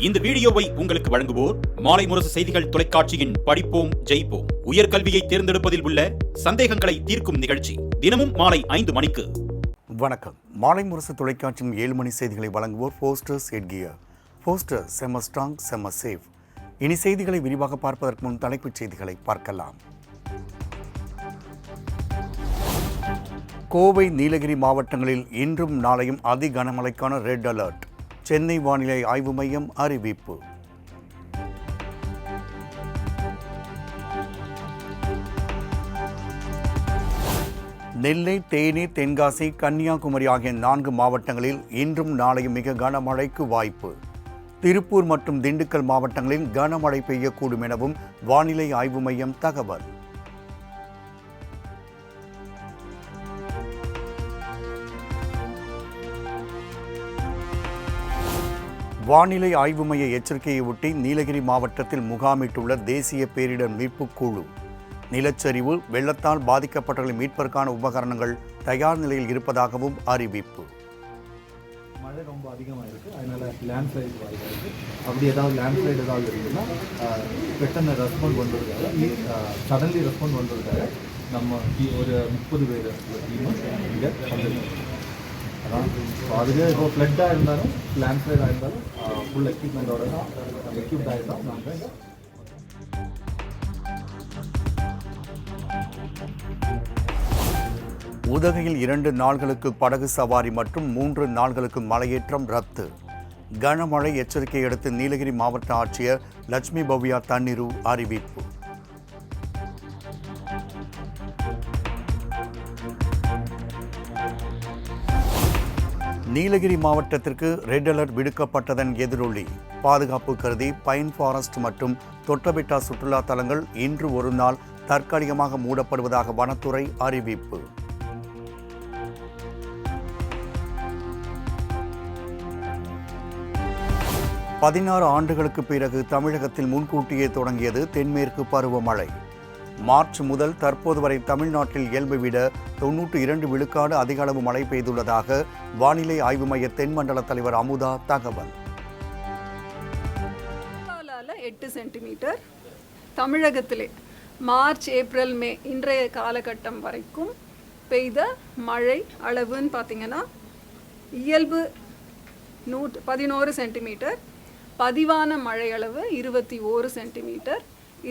இந்த வீடியோவை உங்களுக்கு வழங்குவோர் மாலை முரசு செய்திகள் தொலைக்காட்சியின் படிப்போம் ஜெயிப்போம் உயர்கல்வியை தேர்ந்தெடுப்பதில் உள்ள சந்தேகங்களை தீர்க்கும் நிகழ்ச்சி தினமும் மாலை 5 மணிக்கு. வணக்கம். மாலை முரசு தொலைக்காட்சியின் 7 மணி செய்திகளை வழங்குவோர் போஸ்டர்ஸ் ஹெட்கியர். போஸ்டர் செம்ம ஸ்ட்ராங் செம்ம சேஃப். இனி செய்திகளை விரிவாக பார்ப்பதற்கு முன் தலைப்புச் செய்திகளை பார்க்கலாம். கோவை, நீலகிரி மாவட்டங்களில் இன்றும் நாளையும் அதி கனமழைக்கான ரெட் அலர்ட். சென்னை வானிலை ஆய்வு மையம் அறிவிப்பு. நெல்லை, தேனி, தென்காசி, கன்னியாகுமரி ஆகிய 4 மாவட்டங்களில் இன்றும் நாளையும் மிக கனமழைக்கு வாய்ப்பு. திருப்பூர் மற்றும் திண்டுக்கல் மாவட்டங்களில் கனமழை பெய்யக்கூடும் எனவும் வானிலை ஆய்வு மையம் தகவல். வானிலை ஆய்வு மைய எச்சரிக்கையை ஒட்டி நீலகிரி மாவட்டத்தில் முகாமிட்டுள்ள தேசிய பேரிடர் மீட்புக் குழு. நிலச்சரிவு, வெள்ளத்தால் பாதிக்கப்பட்டவர்களை மீட்பதற்கான உபகரணங்கள் தயார் நிலையில் இருப்பதாகவும் அறிவிப்பு. மழை ரொம்ப அதிகமாக இருக்குது, அதனால் லேண்ட்ஸ்லைட் வாய்ப்பு இருக்குது. அப்படி ஏதாவது லேண்ட்ஸ்லைட் ஏதாவது இருக்குதுன்னா பெட்டனை ரெஸ்பாண்ட் பண்ணுறதுக்காக, சடன்லி ரெஸ்பாண்ட் பண்ணுறதுக்காக நம்ம ஒரு 30 பேர் டீமும் இங்கே வந்துருக்கோம். அதான் அதுவே இப்போ ஃப்ளட்டாக இருந்தாலும் லேண்ட்ஸ்லைடாக இருந்தாலும் ஃபுல் எக்யூப்மெண்ட்டோட தான் எக்யூப்ட் ஆகிட்டோம் நாங்கள். உதகையில் 2 நாள்களுக்கு படகு சவாரி மற்றும் 3 நாள்களுக்கு மலையேற்றம் ரத்து. கனமழை எச்சரிக்கையை அடுத்து நீலகிரி மாவட்ட ஆட்சியர் லட்சுமி பவ்யா தண்ணீரு அறிவிப்பு. நீலகிரி மாவட்டத்திற்கு ரெட் அலர்ட் விடுக்கப்பட்டதன் எதிரொலி. பாதுகாப்பு கருதி பைன் ஃபாரஸ்ட் மற்றும் தொட்டபெட்டா சுற்றுலா தலங்கள் இன்று ஒரு நாள் தற்காலிகமாக மூடப்படுவதாக வனத்துறை அறிவிப்பு. பதினாறு ஆண்டுகளுக்கு பிறகு தமிழகத்தில் முன்கூட்டியே தொடங்கியது தென்மேற்கு பருவமழை. மார்ச் முதல் தற்போது வரை தமிழ்நாட்டில் இயல்பை விட 92 விழுக்காடு அதிக அளவு மழை பெய்துள்ளதாக வானிலை ஆய்வு மைய தென்மண்டல தலைவர் அமுதா தகவல். 8 சென்டிமீட்டர் தமிழகத்திலே மார்ச், ஏப்ரல், மே இன்றைய காலகட்டம் வரைக்கும் பெய்த மழை அளவுன்னு பார்த்தீங்கன்னா இயல்பு 11 சென்டிமீட்டர், பதிவான மழை அளவு 21 சென்டிமீட்டர்.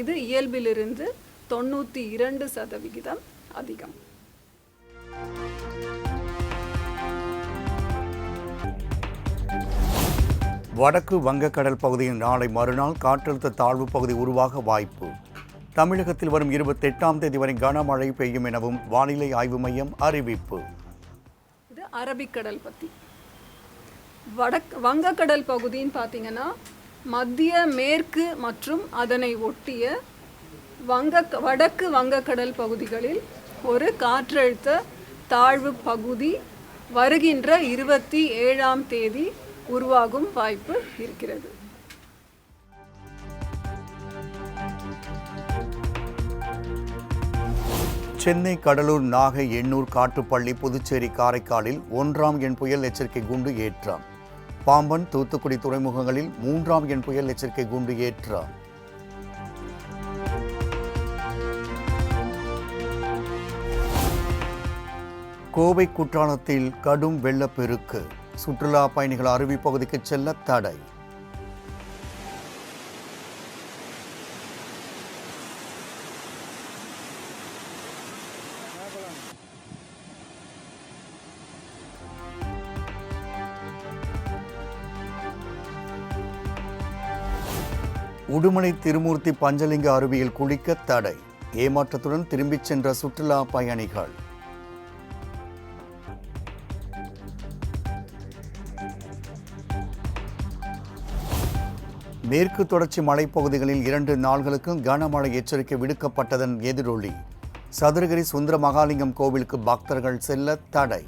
இது இயல்பிலிருந்து 92% அதிகம். வடக்கு வங்கக்கடல் பகுதியில் நாளை மறுநாள் காற்றழுத்த தாழ்வு பகுதி உருவாக வாய்ப்பு. தமிழகத்தில் வரும் 28ஆம் தேதி வரை கனமழை பெய்யும் எனவும் வானிலை ஆய்வு மையம் அறிவிப்பு. இது அரபிக்கடல் பற்றி. வங்கக்கடல் பகுதின்னு பார்த்தீங்கன்னா மத்திய, மேற்கு மற்றும் அதனை ஒட்டிய வடக்கு வங்கக்கடல் பகுதிகளில் ஒரு காற்றழுத்த தாழ்வு பகுதி வருகின்ற 27ஆம் தேதி உருவாகும் வாய்ப்பு இருக்கிறது. சென்னை, கடலூர், நாகை, எண்ணூர், காட்டுப்பள்ளி, புதுச்சேரி, காரைக்காலில் 1ஆம் எண் புயல் எச்சரிக்கை குண்டு ஏற்றம். பாம்பன், தூத்துக்குடி துறைமுகங்களில் 3ஆம் எண் புயல் எச்சரிக்கை குண்டு ஏற்றம். கோவை குற்றாலத்தில் கடும் வெள்ளப்பெருக்கு. சுற்றுலா பயணிகள் அருவி பகுதிக்கு செல்ல தடை. உடுமலை திருமூர்த்தி பஞ்சலிங்க அருவியில் குளிக்க தடை. ஏமாற்றத்துடன் திரும்பிச் சென்ற சுற்றுலா பயணிகள். மேற்கு தொடர்ச்சி மலைப்பகுதிகளில் 2 நாள்களுக்கு கனமழை எச்சரிக்கை விடுக்கப்பட்டதன் எதிரொலி. சதுரகிரி சுந்தர மகாலிங்கம் கோவிலுக்கு பக்தர்கள் செல்ல தடை.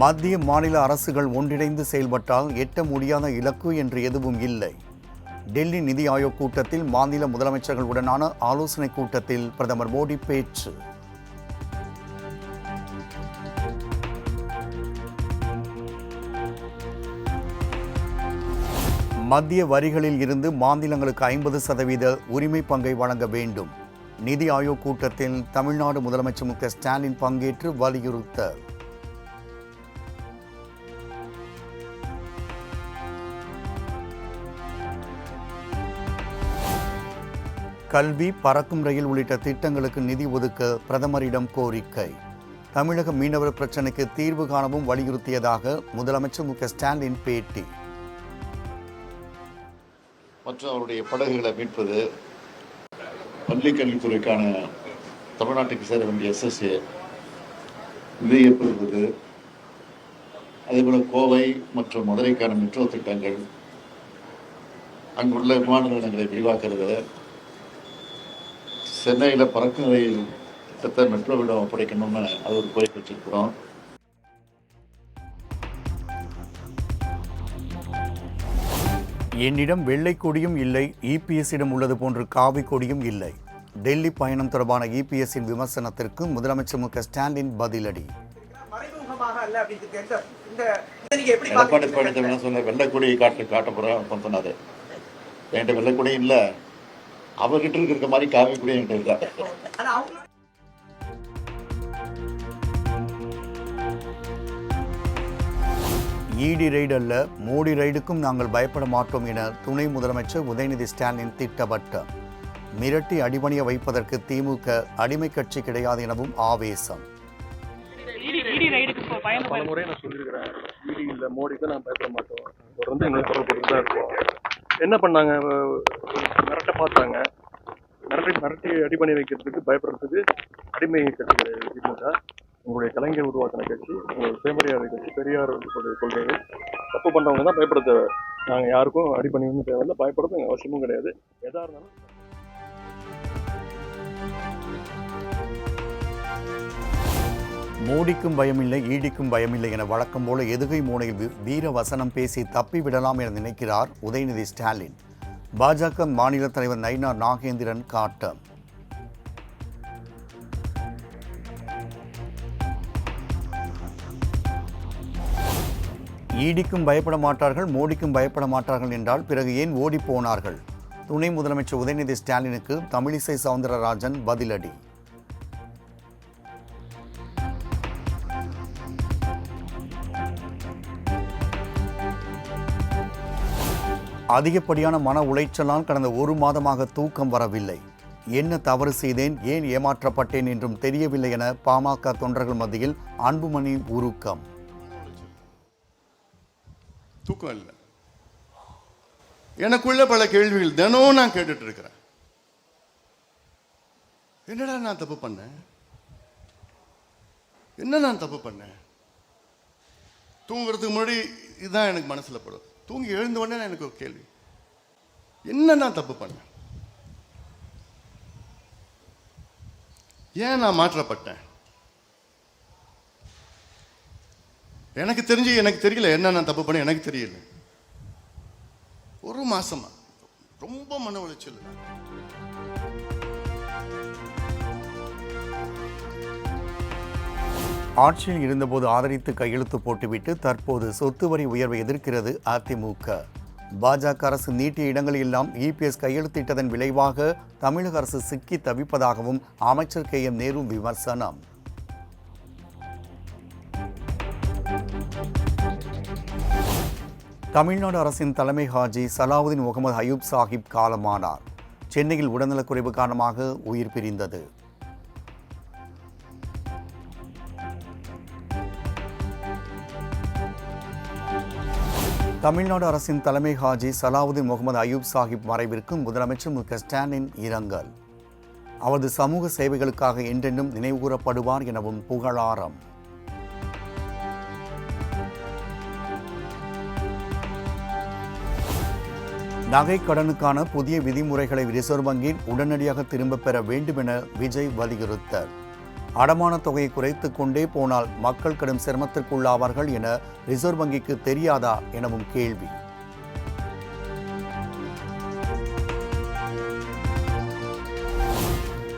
மத்திய மாநில அரசுகள் ஒன்றிணைந்து செயல்பட்டால் எட்ட முடியாத இலக்கு என்று எதுவும் இல்லை. டெல்லி நிதி ஆயோக் கூட்டத்தில் மாநில முதலமைச்சர்களுடனான ஆலோசனைக் கூட்டத்தில் பிரதமர் மோடி பேச்சு. மத்திய வரிகளில் இருந்து மாநிலங்களுக்கு 50% உரிமை பங்கை வழங்க வேண்டும். நிதி ஆயோக் கூட்டத்தில் தமிழ்நாடு முதலமைச்சர் மு க ஸ்டாலின் பங்கேற்று வலியுறுத்தல். கல்வி, பறக்கும் ரயில் உள்ளிட்ட திட்டங்களுக்கு நிதி ஒதுக்க பிரதமரிடம் கோரிக்கை. தமிழக மீனவர் பிரச்சினைக்கு தீர்வு காணவும் வலியுறுத்தியதாக முதலமைச்சர் மு க ஸ்டாலின் பேட்டி. மற்றும் அவருடைய படகுகளை மீட்பது, பள்ளிக் கல்வித்துறைக்கான தமிழ்நாட்டுக்கு சேர வேண்டிய SSA நிதியை பெறுவது, அதேபோல் கோவை மற்றும் மதுரைக்கான மெட்ரோ திட்டங்கள், அங்குள்ள விமான நிலையங்களை விரிவாக்குறது, சென்னையில் பறக்கும் ரயில் திட்டத்தை மெட்ரோவிடம் ஒப்படைக்கணும்னு அது ஒரு கோரிக்கை வச்சிருக்கிறோம். என்னிடம் வெள்ளை கொடியும் இல்லை, EPS-இடம் உள்ளது போன்று காவி கொடியும் இல்லை. டெல்லி பயணம் தொடர்பான EPS-இன் விமர்சனத்திற்கு முதலமைச்சர் மு க ஸ்டாலின் பதிலடி. எடப்பாடி பழனிசாமி சொன்ன வெள்ளை கொடியை காட்ட போறோம் சொன்னாரு. என்கிட்ட வெள்ளை கொடி இல்லை, அவர்கிட்ட இருக்கிற மாதிரி காவி கொடி என்கிட்ட இல்லை. ED ரைடு அல்ல, மோடி ரைடுக்கும் நாங்கள் பயப்பட மாட்டோம் என துணை முதலமைச்சர் உதயநிதி ஸ்டாலின் திட்டவட்டம். மிரட்டி அடிபணிய வைப்பதற்கு திமுக அடிமை கட்சி கிடையாது எனவும் ஆவேசம். பலமுறை நான் சொல்லியிருக்கிறேன், ED இல்லை, மோடிக்கு நான் பயப்பட மாட்டோம். தொடர்ந்து எங்களை தொடர்பு தான் இருக்கோம். என்ன பண்ணாங்க? மிரட்ட பார்த்தாங்க. மிரட்டி அடிபணி வைக்கிறதுக்கு, பயப்படுறதுக்கு அடிமை கட்சி திமுக. உங்களுடைய கலைஞர் உருவாக்கின கட்சி, உங்களுடைய சுயமரியாதை கட்சி, பெரியார் கொள்கைகள். தப்பு பண்ணுறவங்க தான் பயப்பட தேவை. நாங்கள் யாருக்கும் அடிப்பணி வந்து தேவையில்லை, பயப்படுறது அவசியமும் கிடையாது. எதாக இருந்தாலும் மோடிக்கும் பயமில்லை, ஈடிக்கும் பயமில்லை என வழக்கம் போல எதுகை மூனையில் வீர வசனம் பேசி தப்பிவிடலாம் என நினைக்கிறார் உதயநிதி ஸ்டாலின். பாஜக மாநில தலைவர் நயினார் நாகேந்திரன் காட்டம். ஈடிக்கும் பயப்பட மாட்டார்கள், மோடிக்கும் பயப்பட மாட்டார்கள் என்றால் பிறகு ஏன் ஓடி போனார்கள்? துணை முதலமைச்சர் உதயநிதி ஸ்டாலினுக்கு தமிழிசை சவுந்தரராஜன் பதிலடி. அதிகப்படியான மன உளைச்சலால் கடந்த 1 மாதமாக தூக்கம் வரவில்லை. என்ன தவறு செய்தேன், ஏன் ஏமாற்றப்பட்டேன் என்றும் தெரியவில்லை என பாமக தொண்டர்கள் மத்தியில் அன்புமணி உருக்கம். தூக்கம் இல்லை. எனக்குள்ள பல கேள்விகள் தினம் நான் கேட்டுட்டு இருக்கிறேன். என்னடா நான் தப்பு பண்ணேன்? என்ன நான் தப்பு பண்ணேன்? தூங்குறதுக்கு முன்னாடி இதுதான் எனக்கு மனசுல படும். தூங்கி எழுந்த உடனே எனக்கு ஒரு கேள்வி, என்ன நான் தப்பு பண்ணேன்? ஏன் நான் மாற்றப்பட்டேன்? எனக்கு தெரியல என்ன நான் தப்பு பண்ண. எனக்கு தெரியல. 1 மாசமா ரொம்ப மன உளைச்சல். ஆட்சியில் இருந்தபோது ஆதரித்து கையெழுத்து போட்டுவிட்டு தற்போது சொத்து வரி உயர்வை எதிர்க்கிறது அதிமுக. பாஜக அரசு நீட்டிய இடங்களில் எல்லாம் EPS கையெழுத்திட்டதன் விளைவாக தமிழக அரசு சிக்கி தவிப்பதாகவும் அமைச்சர் KM நேரு விமர்சனம். தமிழ்நாடு அரசின் தலைமை ஹாஜி சலாவுதீன் முகமது அயூப் சாஹிப் காலமானார். சென்னையில் உடல்நலக்குறைவு காரணமாக உயிர் பிரிந்தது. தமிழ்நாடு அரசின் தலைமை ஹாஜி சலாவுதீன் முகமது அயூப் சாஹிப் மறைவிற்கு முதலமைச்சர் மு க ஸ்டாலின் இரங்கல். அவரது சமூக சேவைகளுக்காக என்றென்றும் நினைவுகூரப்படுவார் எனவும் புகழாரம். நகை கடனுக்கான புதிய விதிமுறைகளை ரிசர்வ் வங்கி உடனடியாக திரும்பப் பெற வேண்டும் என விஜய் வலியுறுத்தல். அடமான தொகையை குறைத்துக் கொண்டே போனால் மக்கள் கடும் சிரமத்திற்குள்ளாவார்கள் என ரிசர்வ் வங்கிக்கு தெரியாதா எனவும் கேள்வி.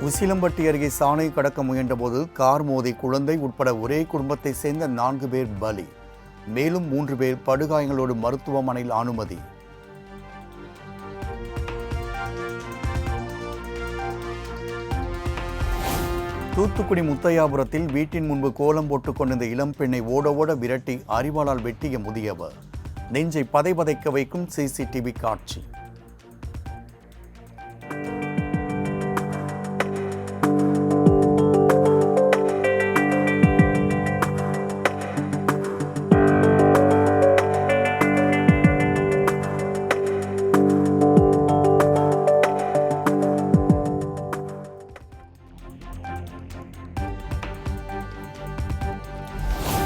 உசிலம்பட்டி அருகே சாலை கடக்க முயன்றபோது கார் மோதி குழந்தை உட்பட ஒரே குடும்பத்தை சேர்ந்த 4 பேர் பலி. மேலும் 3 பேர் படுகாயங்களோடு மருத்துவமனையில் அனுமதி. தூத்துக்குடி முத்தையாபுரத்தில் வீட்டின் முன்பு கோலம் போட்டுக் கொண்டிருந்த இளம்பெண்ணை ஓட ஓட விரட்டி அரிவாளால் வெட்டிய முதியவர். நெஞ்சை பதைபதைக்க வைக்கும் சிசிடிவி காட்சி.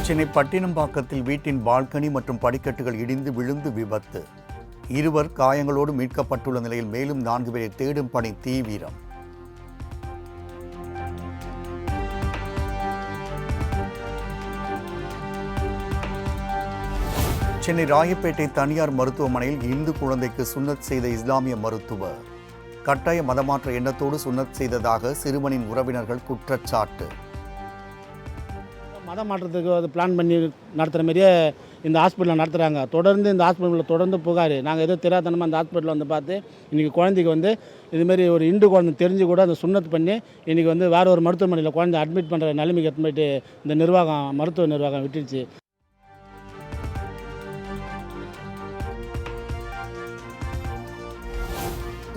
சென்னை பட்டினம்பாக்கத்தில் வீட்டின் பால்கனி மற்றும் படிக்கட்டுகள் இடிந்து விழுந்து விபத்து. இருவர் காயங்களோடு மீட்கப்பட்டுள்ள நிலையில் மேலும் 4 பேரை தேடும் பணி தீவிரம். சென்னை ராயப்பேட்டை தனியார் மருத்துவமனையில் இந்து குழந்தைக்கு சுன்னத் செய்த இஸ்லாமிய மருத்துவர். கட்டாய மதமாற்ற எண்ணத்தோடு சுன்னத் செய்ததாக சிறுவனின் உறவினர்கள் குற்றச்சாட்டு. மதம் மாற்றத்துக்கு அது பிளான் பண்ணி நடத்துகிற மாதிரியே இந்த ஹாஸ்பிட்டலில் நடத்துகிறாங்க. தொடர்ந்து இந்த ஹாஸ்பிட்டலில் தொடர்ந்து புகார். நாங்கள் ஏதோ தெரியாதனமாக அந்த ஹாஸ்பிட்டலில் வந்து பார்த்து இன்றைக்கி குழந்தைக்கு வந்து இதுமாரி ஒரு இந்து குழந்தை தெரிஞ்சு கூட அந்த சுன்னத் பண்ணி இன்றைக்கி வந்து வேறு ஒரு மருத்துவமனையில் குழந்தை அட்மிட் பண்ணுற நிலைமைக்கு எடுத்து போயிட்டு இந்த நிர்வாகம் மருத்துவ நிர்வாகம் விட்டுடுச்சு.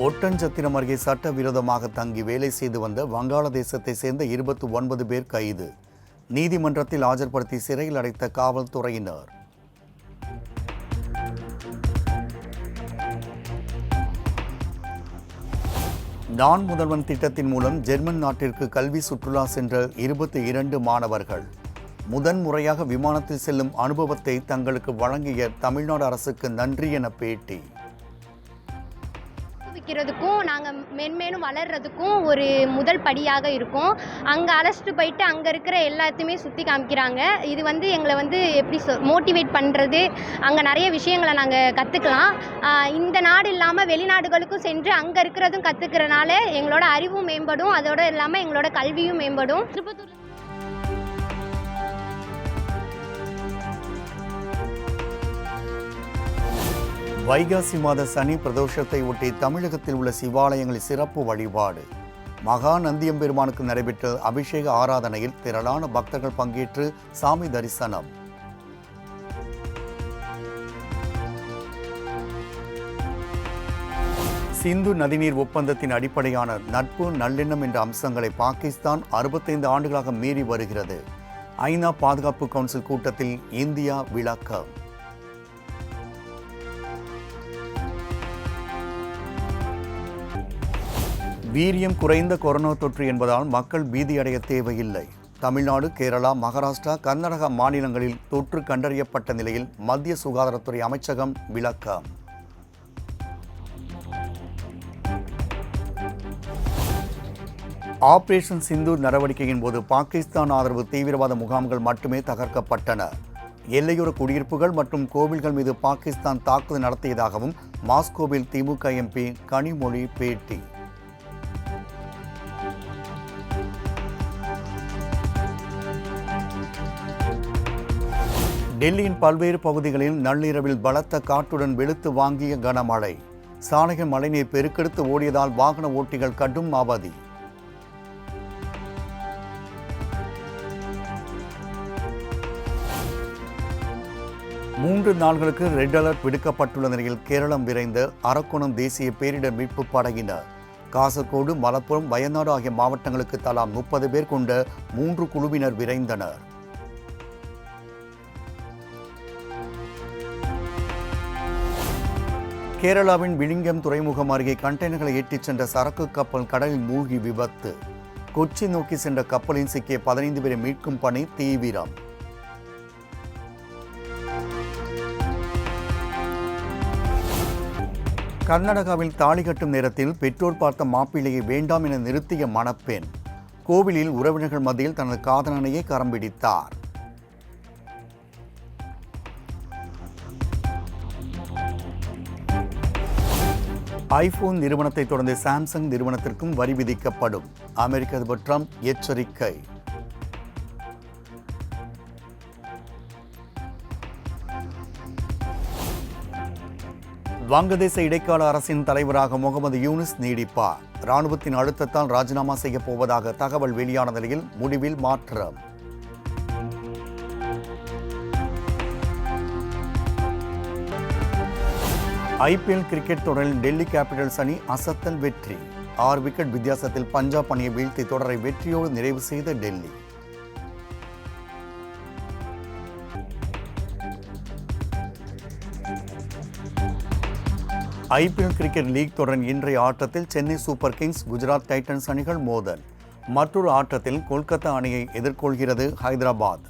ஒட்டன்சத்திரம் அருகே சட்டவிரோதமாக தங்கி வேலை செய்து வந்த வங்காளதேசத்தை சேர்ந்த 29 பேர் கைது. நீதிமன்றத்தில் ஆஜர்படுத்தி சிறையில் அடைத்த காவல்துறையினர். நான் முதல்வன் திட்டத்தின் மூலம் ஜெர்மன் நாட்டிற்கு கல்வி சுற்றுலா சென்ற 22 மாணவர்கள் முதன்முறையாக விமானத்தில் செல்லும் அனுபவத்தை தங்களுக்கு வழங்கிய தமிழ்நாடு அரசுக்கு நன்றி என பேட்டி. வைக்கிறதுக்கும் நாங்கள் மென்மேலும் வளர்கிறதுக்கும் ஒரு முதல் படியாக இருக்கும். அங்கே அழைச்சிட்டு போயிட்டு அங்கே இருக்கிற எல்லாத்தையுமே சுற்றி காமிக்கிறாங்க. இது வந்து எங்களை வந்து எப்படி மோட்டிவேட் பண்ணுறது, அங்கே நிறைய விஷயங்களை நாங்கள் கற்றுக்கலாம். இந்த நாடு இல்லாமல் வெளிநாடுகளுக்கும் சென்று அங்கே இருக்கிறதும் கற்றுக்கிறனால எங்களோட அறிவும் மேம்படும், அதோடு இல்லாமல் எங்களோட கல்வியும் மேம்படும். திருப்பத்தூர் வைகாசி மாத சனி பிரதோஷத்தை ஒட்டி தமிழகத்தில் உள்ள சிவாலயங்களில் சிறப்பு வழிபாடு. மகா நந்தியம்பெருமானுக்கு நடைபெற்ற அபிஷேக ஆராதனையில் திரளான பக்தர்கள் பங்கேற்று சாமி தரிசனம். சிந்து நதிநீர் ஒப்பந்தத்தின் அடிப்படையான நட்பு நல்லெண்ணம் என்ற அம்சங்களை பாகிஸ்தான் 65 ஆண்டுகளாக மீறி வருகிறது. ஐநா பாதுகாப்பு கவுன்சில் கூட்டத்தில் இந்தியா விளக்கம். வீரியம் குறைந்த கொரோனா தொற்று என்பதால் மக்கள் பீதியடைய தேவையில்லை. தமிழ்நாடு, கேரளா, மகாராஷ்டிரா, கர்நாடகா மாநிலங்களில் தொற்று கண்டறியப்பட்ட நிலையில் மத்திய சுகாதாரத்துறை அமைச்சகம் விளக்கம். ஆபரேஷன் சிந்தூர் நடவடிக்கையின் போது பாகிஸ்தான் ஆதரவு தீவிரவாத முகாம்கள் மட்டுமே தகர்க்கப்பட்டன. எல்லையோர குடியிருப்புகள் மற்றும் கோவில்கள் மீது பாகிஸ்தான் தாக்குதல் நடத்தியதாகவும் மாஸ்கோவில் திமுக எம்பி கனிமொழி பேட்டி. டெல்லியின் பல்வேறு பகுதிகளில் நள்ளிரவில் பலத்த காற்றுடன் வெளுத்து வாங்கிய கனமழை. சாலைகள் மழைநீர் பெருக்கெடுத்து ஓடியதால் வாகன ஓட்டிகள் கடும் அவதி. மூன்று நாள்களுக்கு ரெட் அலர்ட் விடுக்கப்பட்டுள்ள நிலையில் கேரளம் விரைந்த அரக்கோணம் தேசிய பேரிடர் மீட்பு படையினர். காசர்கோடு, மலப்புரம், வயநாடு ஆகிய மாவட்டங்களுக்கு தலா 30 பேர் கொண்ட 3 குழுவினர் விரைந்தனர். கேரளாவின் விழிங்கம் துறைமுகம் அருகே கண்டெய்னர்களை ஏற்றிச் சென்ற சரக்கு கப்பல் கடலில் மூழ்கி விபத்து. கொச்சி நோக்கி சென்ற கப்பலில் சிக்கிய 15 பேரை மீட்கும் பணி தீவிரம். கர்நாடகாவில் தாலி கட்டும் நேரத்தில் பெற்றோர் பார்த்த மாப்பிள்ளையை வேண்டாம் என நிறுத்திய மணப்பெண் கோவிலில் உறவினர்கள் மத்தியில் தனது காதலனையே கரம் பிடித்தார். ஐபோன் நிறுவனத்தை தொடர்ந்து சாம்சங் நிறுவனத்திற்கும் வரி விதிக்கப்படும். அமெரிக்க அதிபர் ட்ரம்ப் எச்சரிக்கை. வங்கதேச இடைக்கால அரசின் தலைவராக முகமது யூனிஸ் நீடிப்பார். இராணுவத்தின் அழுத்தத்தால் ராஜினாமா செய்யப் போவதாக தகவல் வெளியான நிலையில் முடிவில் மாற்றம். ஐபிஎல் கிரிக்கெட் தொடரில் டெல்லி கேபிட்டல்ஸ் அணி அசத்தல் வெற்றி. 6 விக்கெட் வித்தியாசத்தில் பஞ்சாப் அணியை வீழ்த்தி தொடரை வெற்றியோடு நிறைவு செய்த டெல்லி. ஐபிஎல் கிரிக்கெட் லீக் தொடரின் இன்றைய ஆட்டத்தில் Chennai super Kings, Gujarat Titans அணிகள் மோதல். மற்றொரு ஆட்டத்தில் கொல்கத்தா அணியை எதிர்கொள்கிறது ஹைதராபாத்.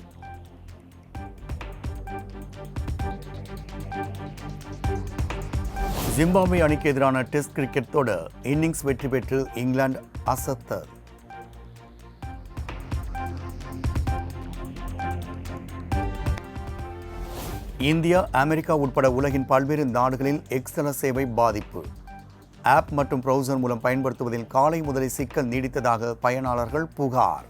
ஜிம்பாப்வே அணிக்கு எதிரான டெஸ்ட் கிரிக்கெட் தொடர் இன்னிங்ஸ் வெற்றி பெற்று இங்கிலாந்து அசத்தல். இந்தியா, அமெரிக்கா உட்பட உலகின் பல்வேறு நாடுகளில் எக்ஸ்தல சேவை பாதிப்பு. ஆப் மற்றும் ப்ரௌசர் மூலம் பயன்படுத்துவதில் காலை முதலே சிக்கல் நீடித்ததாக பயனாளர்கள் புகார்.